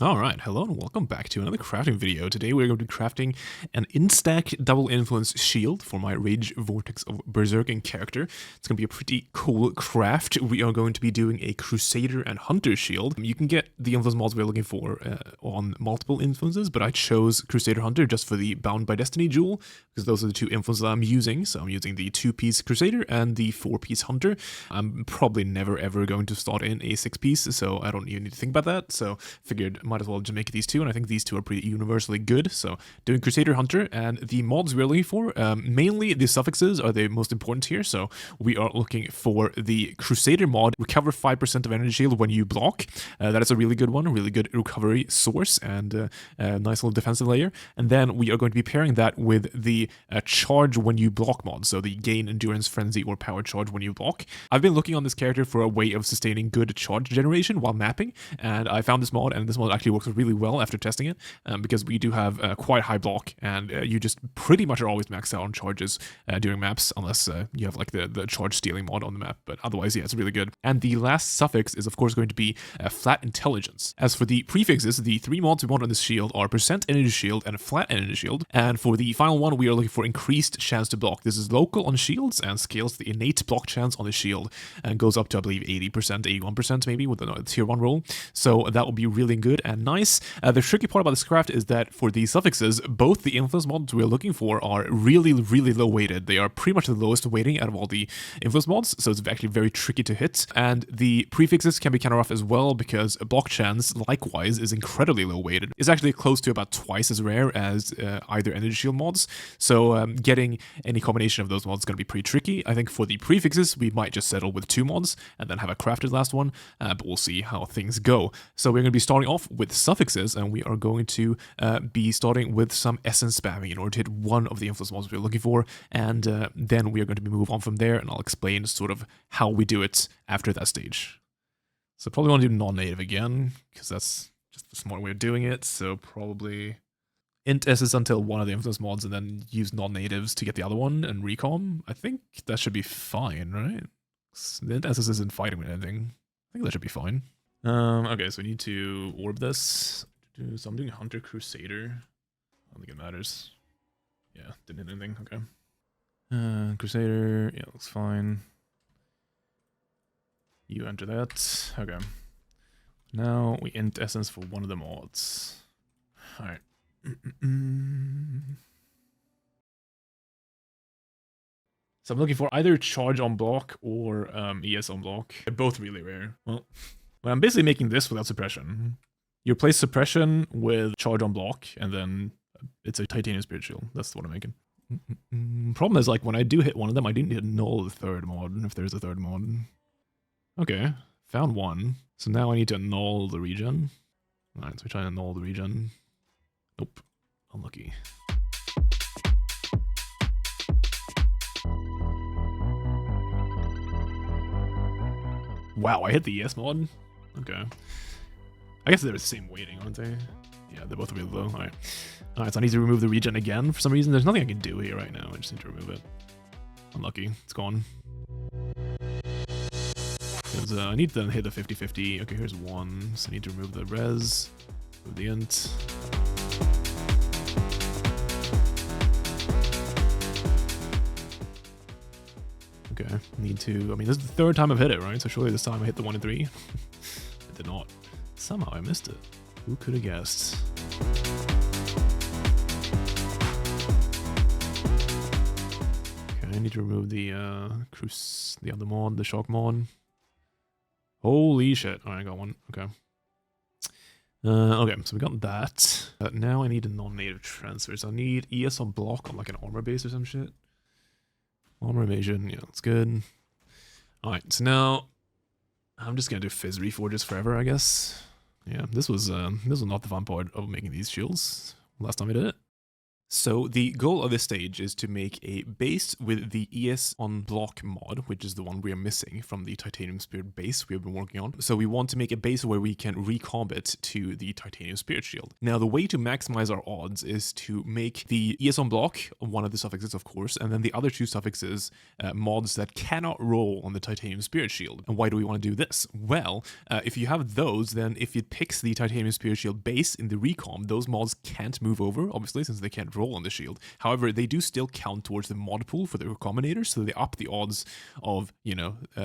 Alright, hello and welcome back to another crafting video. Today we're going to be crafting an instack double influence shield for my Rage Vortex of Berserking character. It's going to be a pretty cool craft. We are going to be doing a Crusader and Hunter shield. You can get the influence mods we're looking for on multiple influences, but I chose Crusader Hunter just for the Bound by Destiny jewel, because those are the two influences that I'm using. So I'm using the 2-piece Crusader and the 4-piece Hunter. I'm probably never ever going to start in a 6-piece, so I don't even need to think about that. So figured might as well just make these two, and I think these two are pretty universally good. So doing Crusader Hunter, and the mods we're looking for, mainly the suffixes are the most important here. So we are looking for the Crusader mod, recover 5% of energy shield when you block. That is a really good one, a really good recovery source, and a nice little defensive layer. And then we are going to be pairing that with the charge when you block mod, so the gain endurance frenzy or power charge when you block. I've been looking on this character for a way of sustaining good charge generation while mapping, and I found this mod, and this mod actually works really well after testing it, because we do have quite high block, and you just pretty much are always maxed out on charges during maps, unless you have like the charge stealing mod on the map, but otherwise, yeah, it's really good. And the last suffix is of course going to be flat intelligence. As for the prefixes, the 3 mods we want on this shield are percent energy shield and flat energy shield, and for the final one we are looking for increased chance to block. This is local on shields and scales the innate block chance on the shield, and goes up to I believe 80%, 81% maybe with the tier 1 roll, so that will be really good and nice. The tricky part about this craft is that for the suffixes, both the influence mods we're looking for are really low weighted. They are pretty much the lowest weighting out of all the influence mods, so it's actually very tricky to hit. And the prefixes can be kind of rough as well, because block chance likewise is incredibly low weighted. It's actually close to about twice as rare as either energy shield mods, so getting any combination of those mods is going to be pretty tricky. I think for the prefixes we might just settle with 2 mods and then have a crafted last one, but we'll see how things go. So we're going to be starting off with suffixes, and we are going to be starting with some essence spamming in order to hit one of the influence mods we're looking for, and then we are going to move on from there, and I'll explain sort of how we do it after that stage. So probably want to do non-native again, because that's just the smart way of doing it. So probably int essence until one of the influence mods, and then use non-natives to get the other one and recom. I think that should be fine, right? The int essence isn't fighting with anything. I think that should be fine. Okay, so we need to orb this. So I'm doing Hunter Crusader. I don't think it matters. Yeah, didn't hit anything. Okay. Crusader, yeah, looks fine. You enter that. Okay. Now we int essence for one of the mods. Alright. So I'm looking for either charge on block or ES on block. They're both really rare. Well, I'm basically making this without suppression. You replace suppression with charge on block, and then it's a titanium spirit shield. That's what I'm making. Problem is, like, when I do hit one of them, I didn't hit null the third mod, if there's a third mod. Okay, found one. So now I need to null the regen. Alright, so we try to null the regen. Nope. Unlucky. Wow, I hit the ES mod? Okay. I guess they're the same weighting, aren't they? Yeah, they're both really low. Alright. Alright, so I need to remove the regen again for some reason. There's nothing I can do here right now. I just need to remove it. Unlucky. It's gone. Because I need to hit the 50-50. Okay, here's one. So I need to remove the res. Remove the int. Okay, need to... I mean, this is the 3rd time I've hit it, right? So surely this time I hit the 1 and 3. I did not. Somehow I missed it. Who could have guessed? Okay, I need to remove the other mod, the shock mod. Holy shit! All right, I got one. Okay. Okay, so we got that. Now I need a non-native transfer. So I need ES on block on like an armor base or some shit. Armor evasion, yeah, that's good. All right, so now I'm just gonna do Fizz Reforges forever, I guess. Yeah, this was not the fun part of making these shields last time I did it. So the goal of this stage is to make a base with the ES on block mod, which is the one we are missing from the Titanium Spirit base we have been working on. So we want to make a base where we can recomb it to the Titanium Spirit Shield. Now the way to maximize our odds is to make the ES on block one of the suffixes, of course, and then the other two suffixes mods that cannot roll on the Titanium Spirit Shield. And why do we want to do this? Well, if you have those, then if it picks the Titanium Spirit Shield base in the recomb, those mods can't move over, obviously, since they can't roll on the shield. However, they do still count towards the mod pool for the recombinator, so they up the odds of,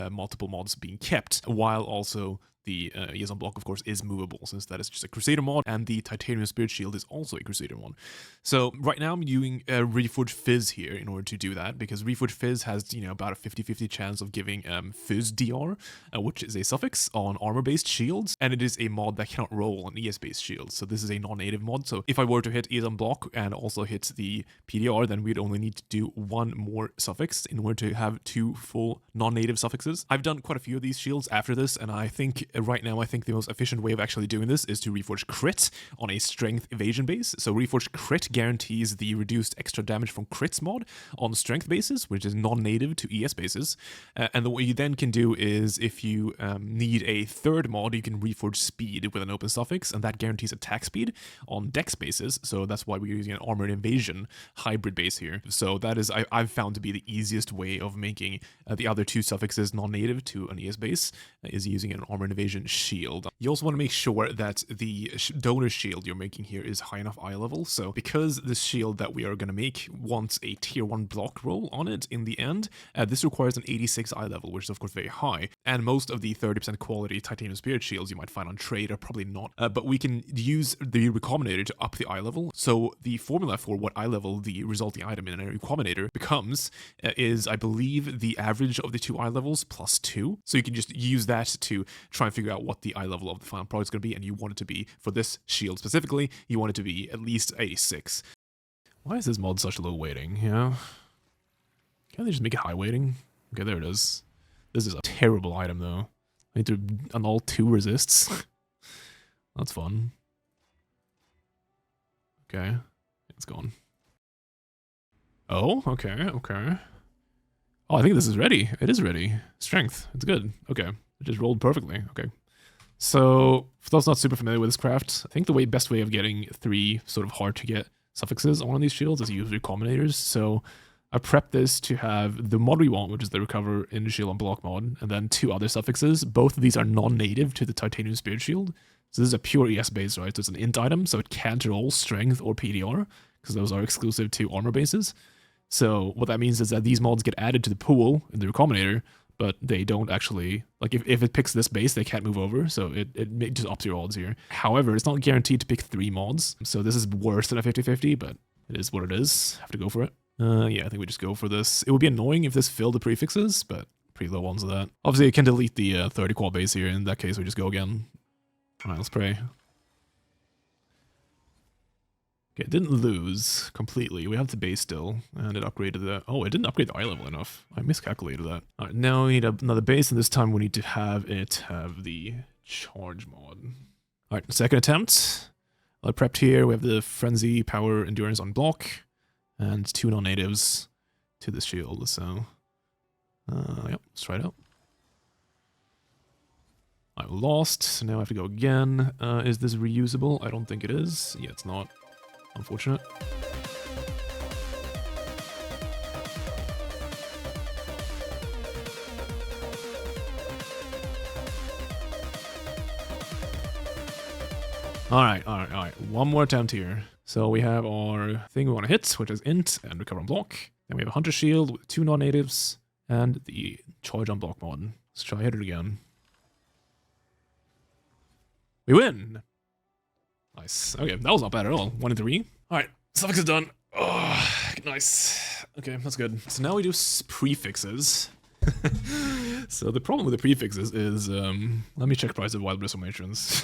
multiple mods being kept, while also the ES on block, of course, is movable, since that is just a Crusader mod, and the Titanium Spirit Shield is also a Crusader one. So right now I'm using Reforged Fizz here in order to do that, because Reforged Fizz has, about a 50-50 chance of giving Fizz DR, which is a suffix on armor-based shields, and it is a mod that cannot roll on ES-based shields. So this is a non-native mod, so if I were to hit ES on block and also hit the PDR, then we'd only need to do one more suffix in order to have two full non-native suffixes. I've done quite a few of these shields after this, and I think right now, I think the most efficient way of actually doing this is to reforge crit on a strength evasion base. So reforge crit guarantees the reduced extra damage from crits mod on strength bases, which is non-native to ES bases. And what you then can do is, if you need a third mod, you can reforge speed with an open suffix, and that guarantees attack speed on dex bases. So that's why we're using an armor and invasion hybrid base here. So that is, I've found to be the easiest way of making the other two suffixes non-native to an ES base, is using an armor and invasion shield. You also want to make sure that the donor shield you're making here is high enough eye level. So because this shield that we are going to make wants a tier 1 block roll on it in the end, this requires an 86 eye level, which is of course very high. And most of the 30% quality Titanium Spirit shields you might find on trade are probably not. But we can use the recombinator to up the eye level. So the formula for what eye level the resulting item in a recombinator becomes is, I believe, the average of the two eye levels plus 2. So you can just use that to try and figure out what the eye level of the final product is going to be, and you want it to be, for this shield specifically, you want it to be at least 86. Why is this mod such low weighting, Can't they just make it high weighting? Okay, there it is. This is a terrible item, though. I need to annul 2 resists. That's fun. Okay, it's gone. Oh, okay. Oh, I think this is ready. It is ready. Strength. It's good. Okay. It just rolled perfectly. Okay. So, for those not super familiar with this craft, I think the best way of getting 3 sort of hard to get suffixes on these shields is to use recombinators. So, I prepped this to have the mod we want, which is the Recover in Shield on Block mod, and then 2 other suffixes. Both of these are non-native to the Titanium Spirit Shield. So this is a pure ES base, right? So it's an int item, so it can't roll Strength or PDR, because those are exclusive to armor bases. So what that means is that these mods get added to the pool in the recombinator, but they don't actually, like if it picks this base, they can't move over, so it just ups your odds here. However, it's not guaranteed to pick 3 mods, so this is worse than a 50-50, but it is what it is. Have to go for it. Yeah, I think we just go for this. It would be annoying if this filled the prefixes, but pretty low ones of that. Obviously, it can delete the 30 qual base here. In that case, we just go again. Alright, let's pray. Okay, it didn't lose completely. We have the base still, and it upgraded the... Oh, it didn't upgrade the eye level enough. I miscalculated that. Alright, now we need another base, and this time we need to have it have the charge mod. Alright, second attempt. I prepped here. We have the Frenzy, Power, Endurance on block, and 2 non-natives to the shield, so... Yep, let's try it out. I lost, so now I have to go again. Is this reusable? I don't think it is. Yeah, it's not. Unfortunate. Alright. One more attempt here. So we have our thing we want to hit, which is int and recover on block. Then we have a hunter shield with 2 non-natives and the charge on block mod. Let's try hit it again. We win! Nice. Okay, that was not bad at all. 1 in 3. Alright, suffix is done. Oh, nice. Okay, that's good. So now we do prefixes. So the problem with the prefixes is, let me check price of wild bristle matrons.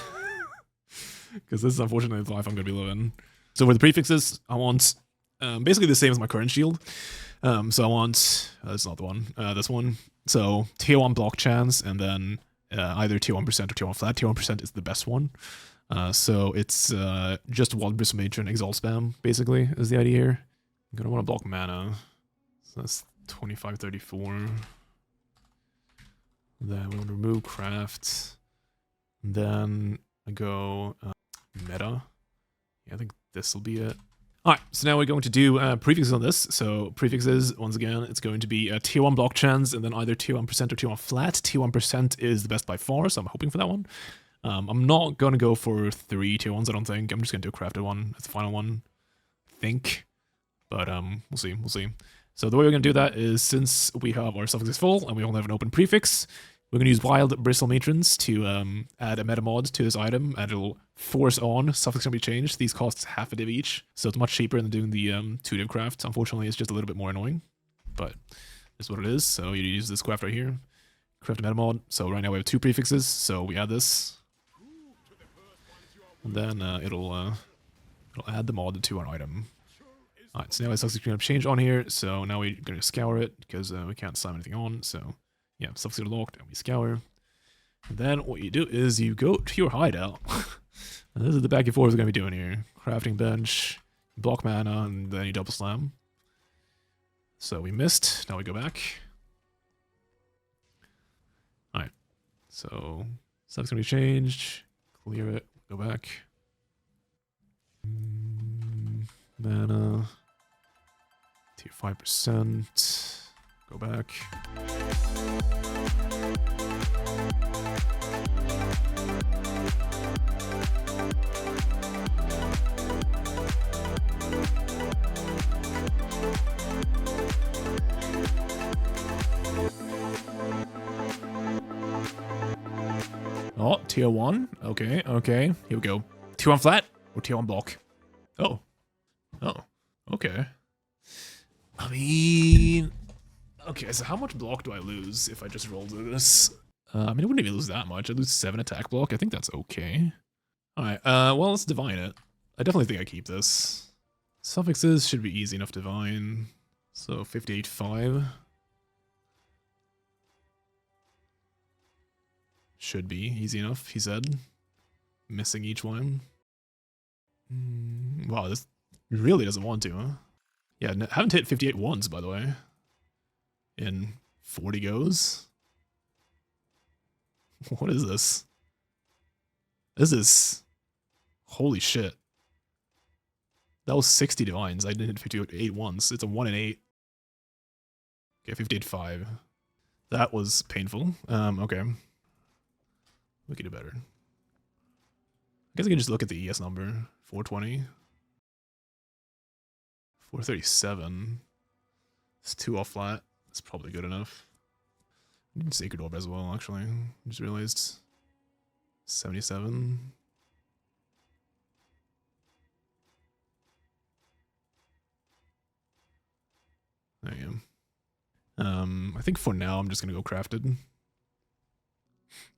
Because this is unfortunately the life I'm going to be living. So for the prefixes, I want basically the same as my current shield. So I want, that's not the one, this one. So tier 1 block chance, and then either tier 1% or tier 1 flat. Tier 1% is the best one. So it's just one Bristle Matron Exalt spam, basically, is the idea here. I'm gonna want to block mana. So that's 25, 34. Then we want to remove craft. And then I go meta. Yeah, I think this will be it. Alright, so now we're going to do prefixes on this. So prefixes, once again, it's going to be a tier 1 block chance, and then either tier 1% or tier 1 flat. Tier 1% is the best by far, so I'm hoping for that one. I'm not going to go for 3 tier 1s, I don't think. I'm just going to do a crafted one as the final one, I think. But we'll see, we'll see. So the way we're going to do that is, since we have our suffixes full, and we only have an open prefix, we're going to use Wild Bristle Matrons to add a meta mod to this item, and it'll force on. Suffix can be changed. These cost half a div each, so it's much cheaper than doing the 2 div craft. Unfortunately, it's just a little bit more annoying, but it's what it is. So you use this craft right here, craft a meta mod. So right now we have 2 prefixes, so we add this, and then it'll add the mod to our item. Alright, so now our suffix can change on here, so now we're going to scour it, because we can't slam anything on, so yeah, suffix are locked, and we scour. And then what you do is you go to your hideout. And this is the back and forth we're going to be doing here. Crafting bench, block mana, and then you double slam. So we missed, now we go back. Alright, so stuff's going to be changed. Clear it, go back. Mana. Tier 5%. Go back. Oh, tier 1. Okay, okay. Here we go. Tier 1 flat or tier 1 block? Oh. Oh. Okay. I mean... Okay, so how much block do I lose if I just roll to this? I mean, I wouldn't even lose that much. I'd lose 7 attack block. I think that's okay. Alright, well, let's divine it. I definitely think I keep this. Suffixes should be easy enough to divine. So, 58.5. Should be easy enough, he said. Missing each one. Wow, this really doesn't want to, huh? Yeah, haven't hit 58 once, by the way. In 40 goes? What is this? This is... Holy shit. That was 60 divines. I didn't hit 58 once. It's a 1 in 8. Okay, 58.5. That was painful. Okay. We could do better. I guess I can just look at the ES number. 420. 437. It's 2 off flat. That's probably good enough. I need Sacred Orb as well, actually. I just realized. 77. There you go. I think for now I'm just gonna go crafted.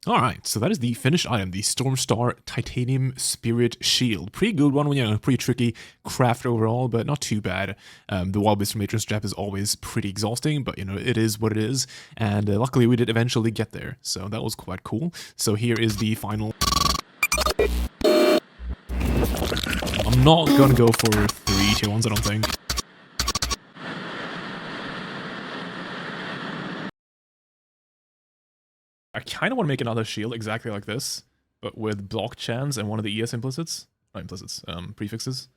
Alright, so that is the finished item, the Stormstar Titanium Spirit Shield. Pretty good one, you know, pretty tricky craft overall, but not too bad. The Wild Bristle Matron strap is always pretty exhausting, but you know, it is what it is, and luckily we did eventually get there, so that was quite cool. So here is the final... I'm not gonna go for 3 tier 1s, I don't think. I kind of want to make another shield exactly like this, but with block chance and one of the ES implicits. Not implicits, prefixes.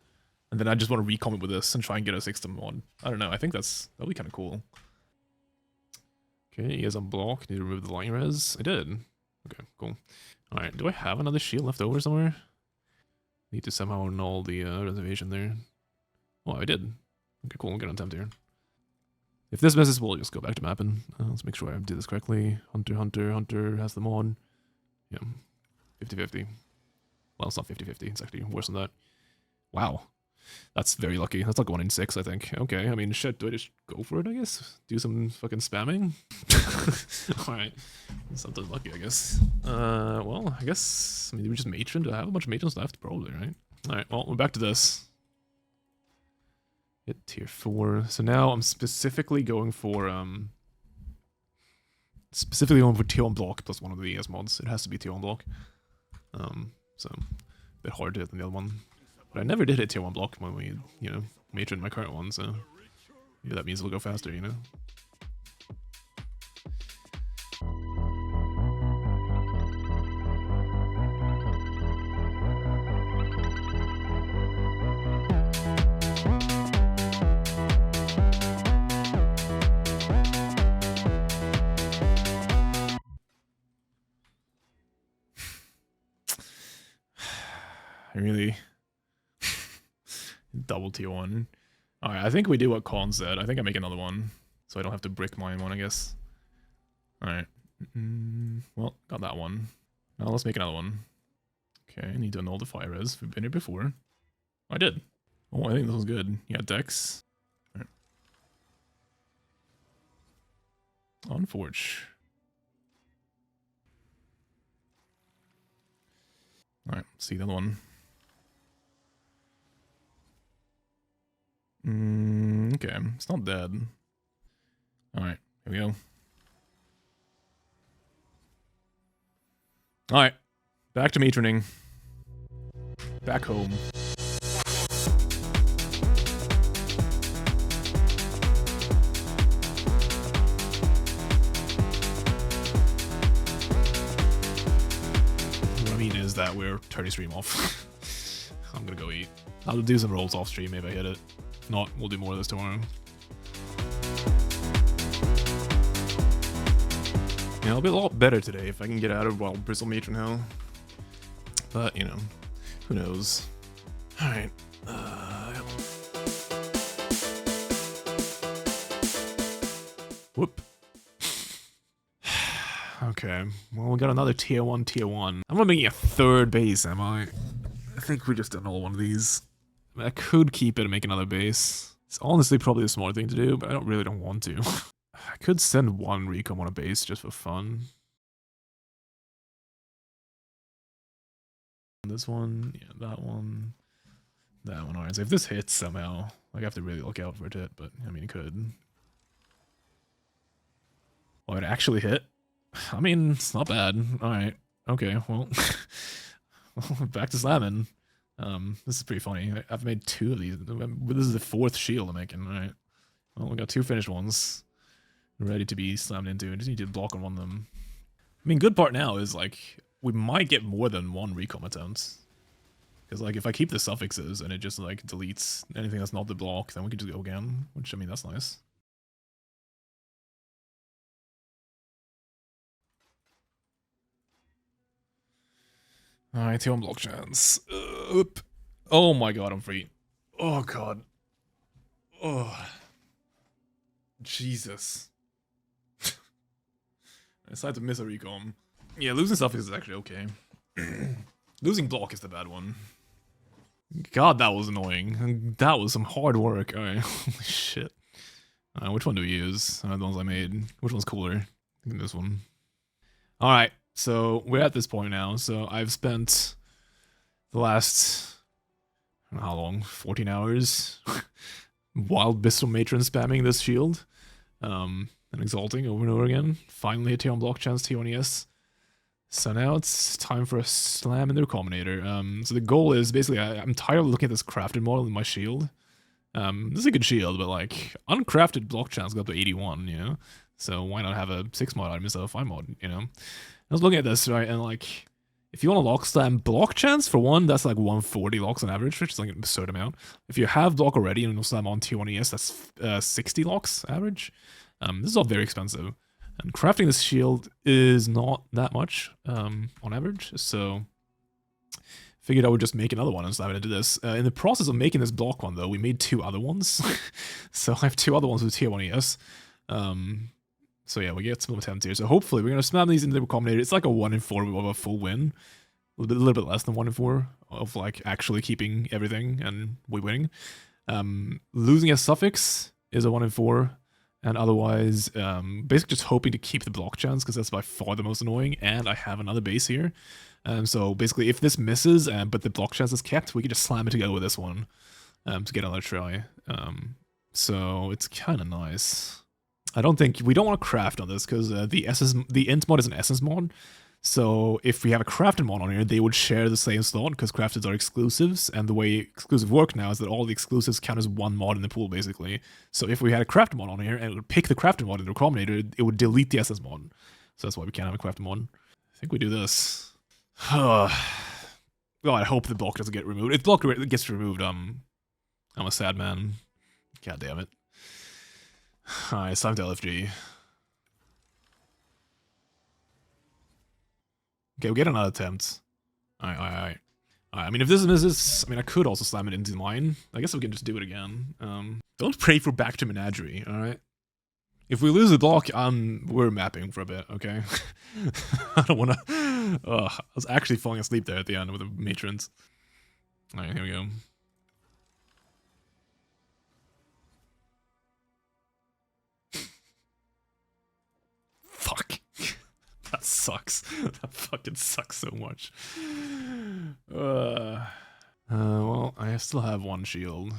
And then I just want to recom it with this and try and get a 6th mod. I don't know, I think that'll be kind of cool. Okay, ES on block, need to remove the line res. I did. Okay, cool. Alright, do I have another shield left over somewhere? Need to somehow annul the reservation there. Oh, I did. Okay, cool, we'll get on temp here. If this misses, we'll just go back to mapping. Let's make sure I did this correctly. Hunter has them on. Yeah, 50-50. Well, it's not 50-50. It's actually worse than that. Wow. That's very lucky. That's like 1 in 6, I think. Okay, I mean, shit, do I just go for it, I guess? Do some fucking spamming? Alright. Something lucky, I guess. Well, I guess... I mean, we just matron. Do I have a bunch of matrons left? Probably, right? Alright, well, we're back to this. Hit tier 4. So now I'm specifically going for tier 1 block plus one of the ES mods. It has to be tier 1 block. So bit harder to hit than the other one. But I never did hit tier 1 block when we, you know, matron my current one, so maybe that means it'll go faster, you know? Really? Double tier 1. Alright, I think we do what Con said. I think I make another one. So I don't have to brick my one, I guess. Alright. Well, got that one. Now let's make another one. Okay, I need to annul the fire res. We've been here before. I did. Oh, I think this was good. Yeah, Dex. Alright. On Forge. Alright, see the other one. Okay, it's not dead. Alright, here we go. Alright, back to matroning. Back home. What I mean is that we're 30 stream off. I'm gonna go eat. I'll do some rolls off stream, maybe I hit it. If not, we'll do more of this tomorrow. Yeah, it'll be a lot better today if I can get out of Wild Bristle Matron Hell. But, you know, who knows. Alright. Whoop. Okay, well, we got another tier 1, tier 1. I'm not making a third base, am I? I think we just annul one of these. I mean, I could keep it and make another base. It's honestly probably a smart thing to do, but I really don't want to. I could send one recom on a base just for fun. This one, yeah, that one. That one, alright. So if this hits somehow, like, I have to really look out for it to hit, but I mean, it could. Well, it actually hit. I mean, it's not bad. Alright. Okay, well. Back to slamming. This is pretty funny. I've made 2 of these. This is the 4th shield I'm making. Alright. Well, we got 2 finished ones. Ready to be slammed into. I just need to block on one of them. I mean, good part now is, like, we might get more than 1 recom attempt. Because, like, if I keep the suffixes and it just, like, deletes anything that's not the block, then we can just go again. Which, I mean, that's nice. Alright, 2 on block chance. Oh my god, I'm free. Oh god. Oh. Jesus. I decided to miss a recom. Yeah, losing stuff is actually okay. Losing block is the bad one. God, that was annoying. That was some hard work. Alright, holy shit. Which one do we use? The ones I made. Which one's cooler? I think this one. Alright, so we're at this point now. So I've spent the last, I don't know how long, 14 hours Wild Bristle Matron spamming this shield. And exalting over and over again. Finally a T on block chance T1ES. So now it's time for a slam in the Recombinator. So the goal is basically, I'm tired of looking at this crafted model in my shield. This is a good shield, but like, uncrafted block chance got up to 81, you know? So why not have a 6 mod item instead of 5 mod, you know? I was looking at this, right, and like, if you want to lock slam block chance, for one, that's like 140 locks on average, which is like an absurd amount. If you have block already and you'll slam on T1ES, that's 60 locks average. This is all very expensive. And crafting this shield is not that much on average, so figured I would just make another one and slam it into this. In the process of making this block one, though, we made 2 other ones. So I have 2 other ones with tier 1 ES. So yeah, we get some attempts here. So hopefully we're going to slam these into the Recombinator. It's like a 1 in 4 of a full win. A little bit less than 1 in 4 of like actually keeping everything and we winning. Losing a suffix is a 1 in 4. And otherwise, basically just hoping to keep the block chance, because that's by far the most annoying, and I have another base here. So basically, if this misses, but the block chance is kept, we can just slam it together with this one to get another try. So it's kind of nice. We don't want to craft on this, because the int mod is an essence mod, So if we have a crafted mod on here, they would share the same slot because crafted are exclusives, and the way exclusive work now is that all the exclusives count as one mod in the pool, basically. So if we had a crafted mod on here and it would pick the crafted mod in the combinator, it would delete the SS mod. So that's why we can't have a crafted mod. I think we do this. Well, I hope the block doesn't get removed. If the block gets removed, I'm a sad man. God damn it. Alright, it's time to LFG. Okay, we'll get another attempt. Alright. I mean, if this misses, I mean, I could also slam it into mine. I guess we can just do it again. Don't pray for back to Menagerie, alright? If we lose the block, we're mapping for a bit, okay? I don't wanna... I was actually falling asleep there at the end with the matrons. Alright, here we go. Fuck. That sucks. That fucking sucks so much. Well, I still have one shield.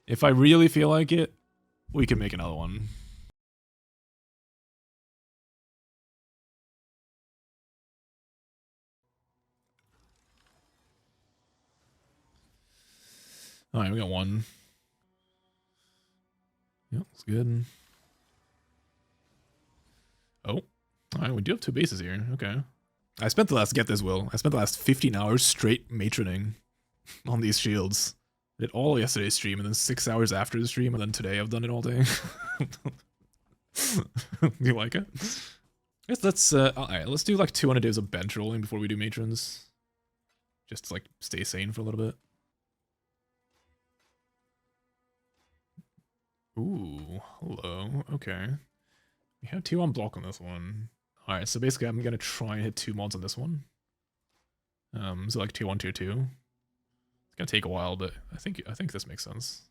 If I really feel like it, we can make another one. Alright, we got one. Yep, that's good. Oh. Alright, we do have 2 bases here. Okay. I spent the last 15 hours straight matroning on these shields. I did all yesterday's stream, and then 6 hours after the stream, and then today I've done it all day. Do you like it? I guess let's, alright, let's do like 200 days of bench rolling before we do matrons. Just to, like, stay sane for a little bit. Ooh, hello. Okay. We have 2 on block on this one. Alright, so basically I'm gonna try and hit 2 mods on this one. So like tier 1, tier 2. It's gonna take a while, but I think this makes sense.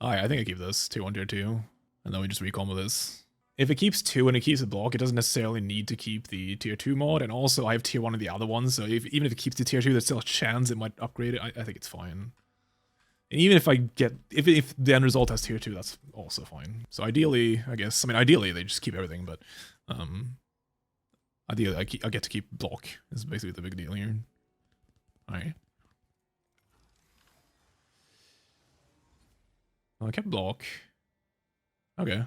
Alright, I think I keep this, tier 1, tier 2. And then we just recombo this. If it keeps 2 and it keeps a block, it doesn't necessarily need to keep the tier 2 mod, and also I have tier 1 in the other one, so even if it keeps the tier 2, there's still a chance it might upgrade it. I think it's fine. And even if I get, if the end result has tier 2, that's also fine. So ideally, I guess, I mean, ideally they just keep everything, but ideally I get to keep block is basically the big deal here. Alright. Well, I kept block. Okay.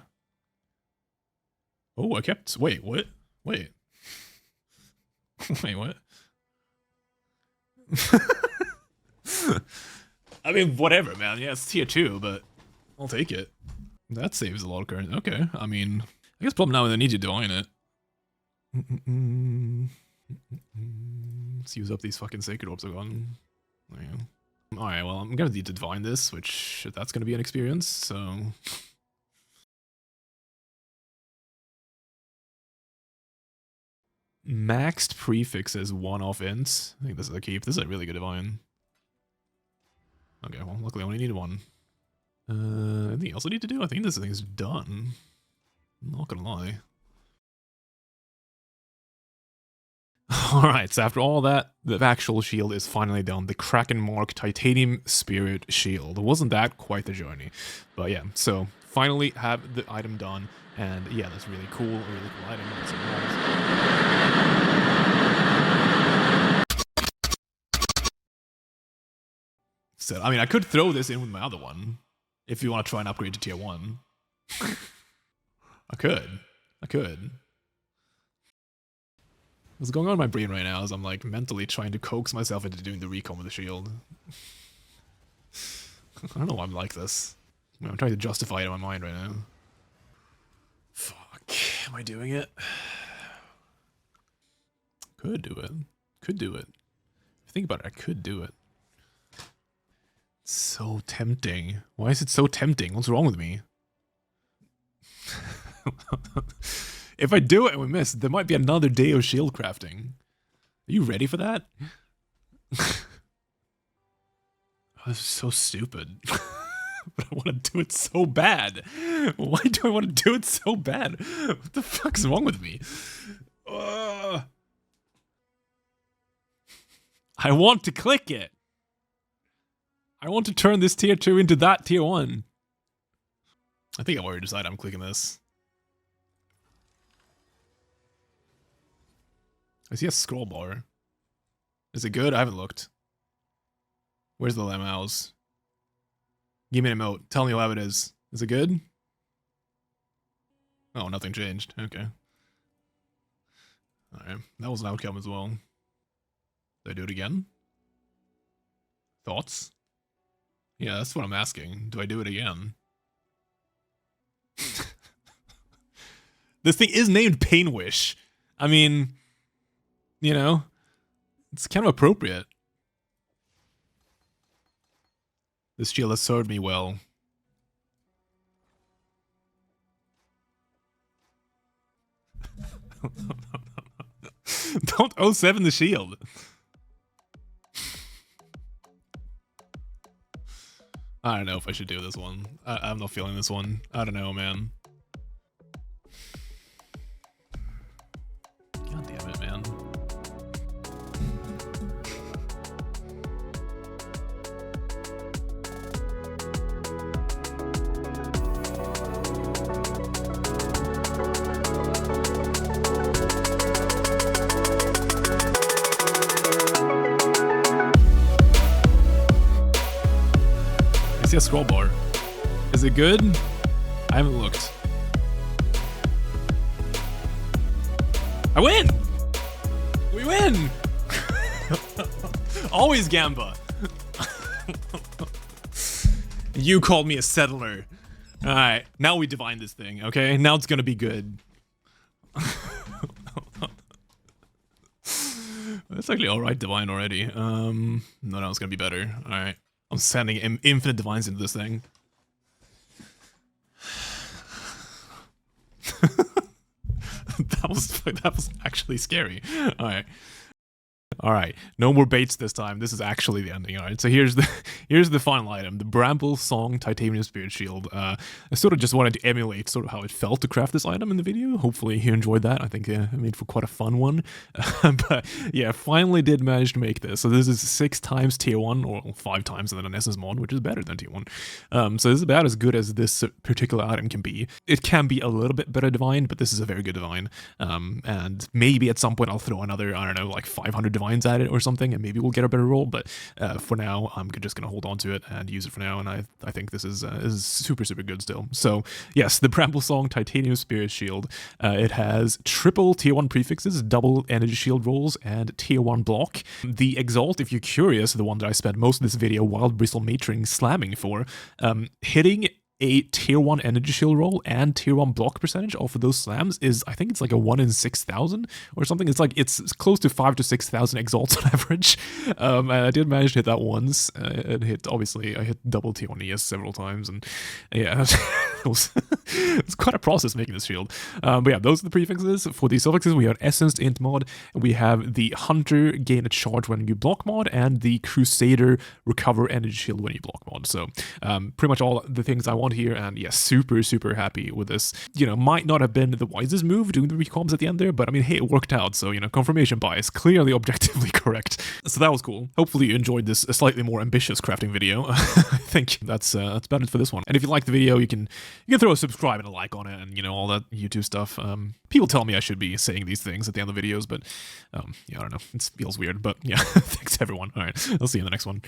Oh, I kept, wait, what? Wait. Wait, what? I mean, whatever, man. Yeah, it's tier 2, but I'll take it. That saves a lot of current. Okay, I mean, I guess problem now is I need you to divine it. Let's use up these fucking sacred orbs I've gotten. There you go. Alright, well, I'm gonna need to divine this, which that's gonna be an experience, so... Maxed prefixes, 1-off ints. I think this is a keep. This is a really good divine. Okay, well, luckily I only need 1. Anything else I need to do? I think this thing is done. I'm not gonna lie. Alright, so after all that, the actual shield is finally done. The Kraken Mark Titanium Spirit Shield. Wasn't that quite the journey? But yeah, so finally have the item done. And yeah, that's really cool. A really cool item. So, I mean, I could throw this in with my other one. If you want to try and upgrade to tier 1. I could. What's going on in my brain right now is I'm like mentally trying to coax myself into doing the recon with the shield. I don't know why I'm like this. I'm trying to justify it in my mind right now. Fuck. Am I doing it? Could do it. If you think about it, I could do it. So tempting. Why is it so tempting? What's wrong with me? If I do it and we miss, there might be another day of shield crafting. Are you ready for that? Oh, this is so stupid. But I want to do it so bad. Why do I want to do it so bad? What the fuck's wrong with me? I want to click it. I want to turn this tier 2 into that tier 1. I think I've already decided I'm clicking this. I see a scroll bar. Is it good? I haven't looked. Where's the mouse? Give me an emote. Tell me how it is. Is it good? Oh, nothing changed. Okay. Alright. That was an outcome as well. Do I do it again? Thoughts? Yeah, that's what I'm asking. Do I do it again? This thing is named Pain Wish. I mean, you know, it's kind of appropriate. This shield has served me well. Don't 07 the shield. I don't know if I should do this one. I'm not feeling this one. I don't know, man. God damn it, man. I see a scroll bar. Is it good? I haven't looked. I win! We win! Always Gamba. You called me a settler. Alright, now we divine this thing, okay? Now it's gonna be good. That's actually alright divine already. No, it's gonna be better. Alright. I'm sending infinite divines into this thing. that was actually scary. All right, no more baits this time. This is actually the ending. All right, so here's the final item, the Bramble Song Titanium Spirit Shield. I sort of just wanted to emulate sort of how it felt to craft this item in the video. Hopefully you enjoyed that. I think I made for quite a fun one. But yeah, finally did manage to make this. So this is 6 times tier 1, or 5 times and then an essence mod, which is better than tier 1. So this is about as good as this particular item can be. It can be a little bit better divine, but this is a very good divine. And maybe at some point I'll throw another, I don't know, like 500 divines at it or something, and maybe we'll get a better roll. But for now, I'm just gonna hold on to it and use it for now. And I think this is super good still. So yes, the Bramble Song Titanium Spirit Shield. It has triple tier 1 prefixes, double energy shield rolls, and tier 1 block. The Exalt, if you're curious, the one that I spent most of this video Wild Bristle Matring slamming for, hitting a tier 1 energy shield roll and tier 1 block percentage off of those slams is, I think it's like a 1 in 6,000 or something. It's like, it's close to 5,000 to 6,000 exalts on average. And I did manage to hit that once. Obviously, I hit double tier 1 ES several times, and yeah, it's quite a process making this shield. But yeah, those are the prefixes. For the suffixes, we have Essenced Int mod, we have the Hunter Gain a Charge when you block mod, and the Crusader Recover Energy Shield when you block mod. So pretty much all the things I want here, and yeah, super happy with this. You know, might not have been the wisest move doing the recombs at the end there, but I mean, hey, it worked out, so, you know, confirmation bias, clearly objectively correct. So that was cool. Hopefully you enjoyed this slightly more ambitious crafting video. I think that's about it for this one. And if you like the video, you can throw a subscribe and a like on it, and, you know, all that YouTube stuff. People tell me I should be saying these things at the end of the videos, but yeah, I don't know, it feels weird, but yeah, thanks everyone. All right, I'll see you in the next one.